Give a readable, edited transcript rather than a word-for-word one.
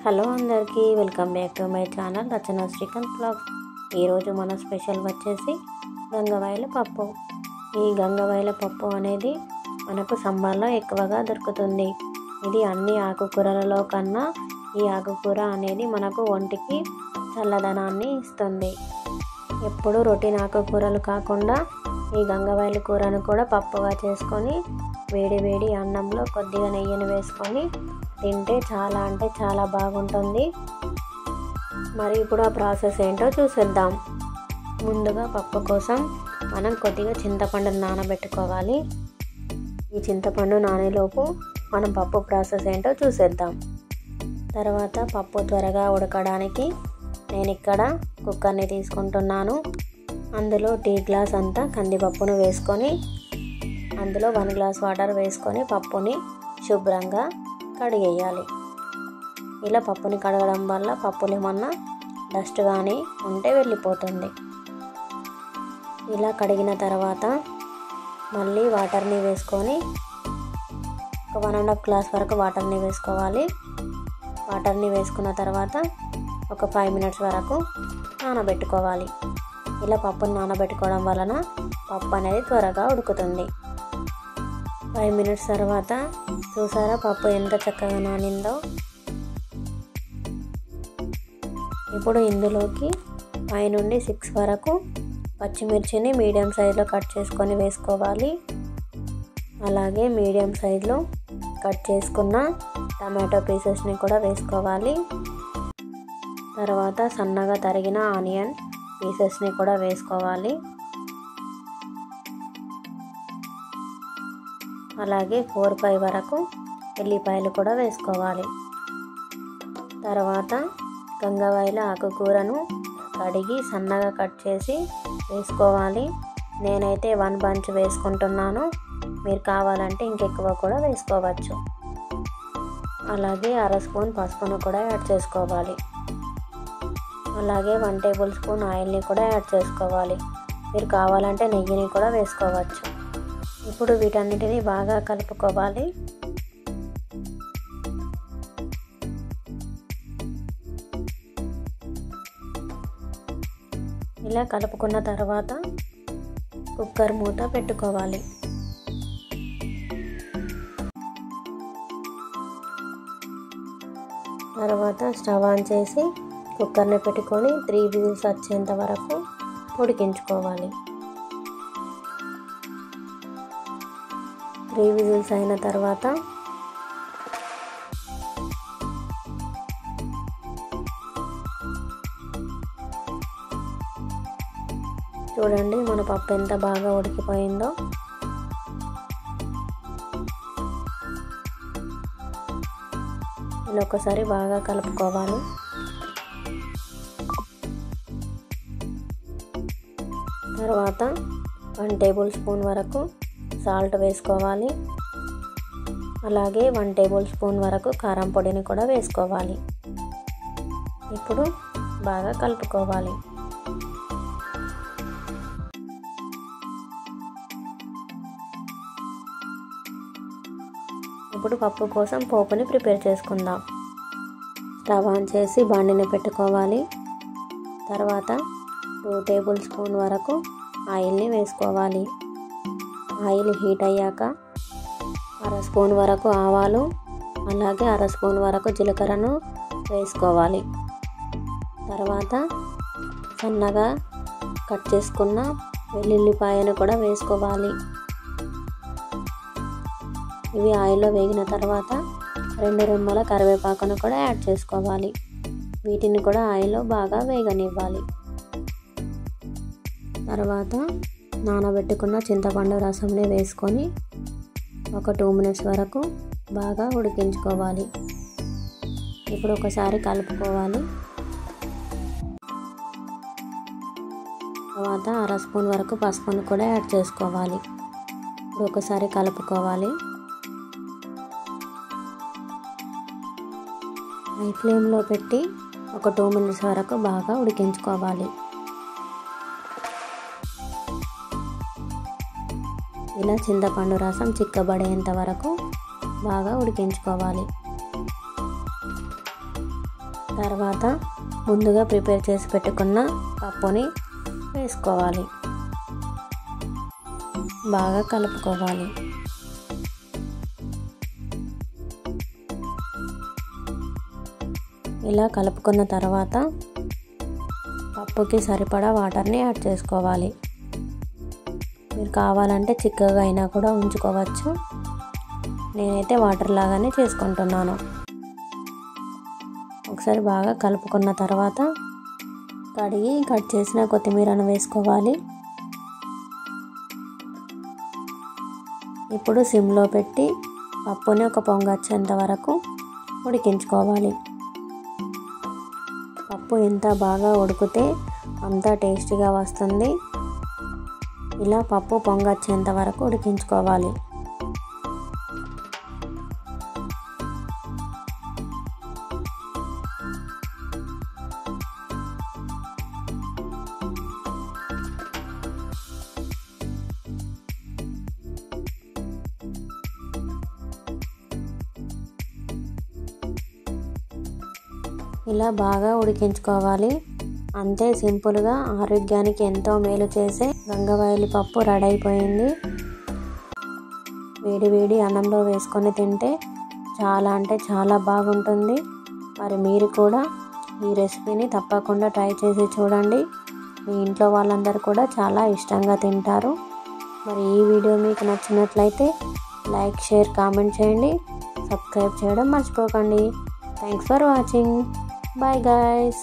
Hello అందరికీ welcome back to my channel Rachana Srikanth blogs. ఈరోజు మన స్పెషల్ వచ్చేసి గంగవాయల పప్పు. ఈ గంగవాయల పప్పు అనేది మనకు సంబార్లో ఎక్కువగా దొరుకుతుంది. ఇది అన్ని ఆకుకూరలలో కన్నా ఈ ఆకుకూర అనేది మనకు ఒంటికి చల్లదనాన్ని ఇస్తుంది. ఎప్పుడు రొటీన్ ఆకుకూరలు కాకుండా ఈ గంగవాయల కూరను కూడా పప్పుగా చేసుకొని వేడి వేడి అన్నంలో కొద్దిగా నెయ్యిని వేసుకొని తింటే చాలా అంటే చాలా బాగుంటుంది. మరి ఇప్పుడు ఆ ప్రాసెస్ ఏంటో చూసేద్దాం. ముందుగా పప్పు కోసం మనం కొద్దిగా చింతపండును నానబెట్టుకోవాలి. ఈ చింతపండు నానేలోపు మనం పప్పు ప్రాసెస్ ఏంటో చూసేద్దాం. తర్వాత పప్పు త్వరగా ఉడకడానికి నేను ఇక్కడ కుక్కర్ని తీసుకుంటున్నాను. అందులో టీ గ్లాస్ అంతా కందిపప్పును వేసుకొని అందులో 1 గ్లాస్ వాటర్ వేసుకొని పప్పుని శుభ్రంగా కడిగేయాలి. ఇలా పప్పుని కడగడం వల్ల పప్పులు ఏమన్నా డస్ట్ కానీ ఉంటే వెళ్ళిపోతుంది. ఇలా కడిగిన తర్వాత మళ్ళీ వాటర్ని వేసుకొని ఒక 1.5 గ్లాస్ వరకు వాటర్ని వేసుకోవాలి. వాటర్ని వేసుకున్న తర్వాత ఒక 5 మినిట్స్ వరకు నానబెట్టుకోవాలి. ఇలా పప్పుని నానబెట్టుకోవడం వలన పప్పు అనేది త్వరగా ఉడుకుతుంది. 5 మినిట్స్ తర్వాత చూసారా పప్పు ఎంత చక్కగా నానిందో. ఇప్పుడు ఇందులోకి 5 నుండి 6 వరకు పచ్చిమిర్చిని మీడియం సైజులో కట్ చేసుకొని వేసుకోవాలి. అలాగే మీడియం సైజులో కట్ చేసుకున్న టమాటో పీసెస్ని కూడా వేసుకోవాలి. తర్వాత సన్నగా తరిగిన ఆనియన్ పీసెస్ని కూడా వేసుకోవాలి. అలాగే 4-5 వరకు ఎల్లిపాయలు కూడా వేసుకోవాలి. తర్వాత గంగవాయల ఆకుకూరను కడిగి సన్నగా కట్ చేసి వేసుకోవాలి. నేనైతే 1 బంచ్ వేసుకుంటున్నాను. మీరు కావాలంటే ఇంకెక్కువ కూడా వేసుకోవచ్చు. అలాగే 1/2 స్పూన్ పసుపును కూడా యాడ్ చేసుకోవాలి. అలాగే 1 టేబుల్ స్పూన్ ఆయిల్ని కూడా యాడ్ చేసుకోవాలి. మీరు కావాలంటే నెయ్యిని కూడా వేసుకోవచ్చు. ఇప్పుడు వీటన్నిటిని బాగా కలుపుకోవాలి. ఇలా కలుపుకున్న తర్వాత కుక్కర్ మూత పెట్టుకోవాలి. తర్వాత స్టవ్ ఆన్ చేసి కుక్కర్ని పెట్టుకొని 3 విజిల్స్ వచ్చేంత వరకు ఉడికించుకోవాలి. 3 విజిల్స్ అయిన తర్వాత చూడండి మన పప్పు ఎంత బాగా ఉడికిపోయిందో. ఇలా ఒకసారి బాగా కలుపుకోవాలి. తర్వాత 1 టేబుల్ స్పూన్ వరకు సాల్ట్ వేసుకోవాలి. అలాగే 1 టేబుల్ స్పూన్ వరకు కారం పొడిని కూడా వేసుకోవాలి. ఇప్పుడు బాగా కలుపుకోవాలి. ఇప్పుడు పప్పు కోసం పోపుని ప్రిపేర్ చేసుకుందాం. స్టవ్ ఆన్ చేసి బాండిని పెట్టుకోవాలి. తర్వాత 2 టేబుల్ స్పూన్ వరకు ఆయిల్ని వేసుకోవాలి. ఆయిల్ హీట్ అయ్యాక 1/2 స్పూన్ వరకు ఆవాలు అలాగే 1/2 స్పూన్ వరకు జీలకర్రను వేసుకోవాలి. తర్వాత సన్నగా కట్ చేసుకున్న వెల్లుల్లిపాయను కూడా వేసుకోవాలి. ఇవి ఆయిల్లో వేగిన తర్వాత 2 రెమ్మల కరివేపాకును కూడా యాడ్ చేసుకోవాలి. వీటిని కూడా ఆయిల్లో బాగా వేగనివ్వాలి. తర్వాత నానబెట్టుకున్న చింతపండు రసంని వేసుకొని ఒక 2 మినిట్స్ వరకు బాగా ఉడికించుకోవాలి. ఇప్పుడు ఒకసారి కలుపుకోవాలి. తర్వాత 1/2 స్పూన్ వరకు పసుపును కూడా యాడ్ చేసుకోవాలి. ఇప్పుడు ఒకసారి కలుపుకోవాలి. హై ఫ్లేమ్లో పెట్టి ఒక 2 మినిట్స్ వరకు బాగా ఉడికించుకోవాలి. ఇలా చింతపండు రసం చిక్కబడేంత వరకు బాగా ఉడికించుకోవాలి. తర్వాత ముందుగా ప్రిపేర్ చేసి పెట్టుకున్న పప్పుని వేసుకోవాలి, బాగా కలుపుకోవాలి. ఇలా కలుపుకున్న తర్వాత పప్పుకి సరిపడా వాటర్ని యాడ్ చేసుకోవాలి. మీరు కావాలంటే చిక్కగా అయినా కూడా ఉంచుకోవచ్చు. నేనైతే వాటర్ లాగానే చేసుకుంటున్నాను. ఒకసారి బాగా కలుపుకున్న తర్వాత కడిగి కట్ చేసిన కొత్తిమీరను వేసుకోవాలి. ఇప్పుడు సిమ్లో పెట్టి పప్పుని ఒక పొంగొచ్చేంత వరకు ఉడికించుకోవాలి. పప్పు ఎంత బాగా ఉడికితే అంత టేస్టీగా వస్తుంది. ఇలా పప్పు పొంగొచ్చేంత వరకు ఉడికించుకోవాలి. ఇలా బాగా ఉడికించుకోవాలి. అంతే, సింపుల్గా ఆరోగ్యానికి ఎంతో మేలు చేసే గంగవాయిలి పప్పు రెడీ అయిపోయింది. వేడి వేడి అన్నంలో వేసుకొని తింటే చాలా అంటే చాలా బాగుంటుంది. మరి మీరు కూడా ఈ రెసిపీని తప్పకుండా ట్రై చేసి చూడండి. మీ ఇంట్లో వాళ్ళందరూ కూడా చాలా ఇష్టంగా తింటారు. మరి ఈ వీడియో మీకు నచ్చినట్లయితే లైక్, షేర్, కామెంట్ చేయండి. సబ్స్క్రైబ్ చేయడం మర్చిపోకండి. Thanks for watching. Bye guys.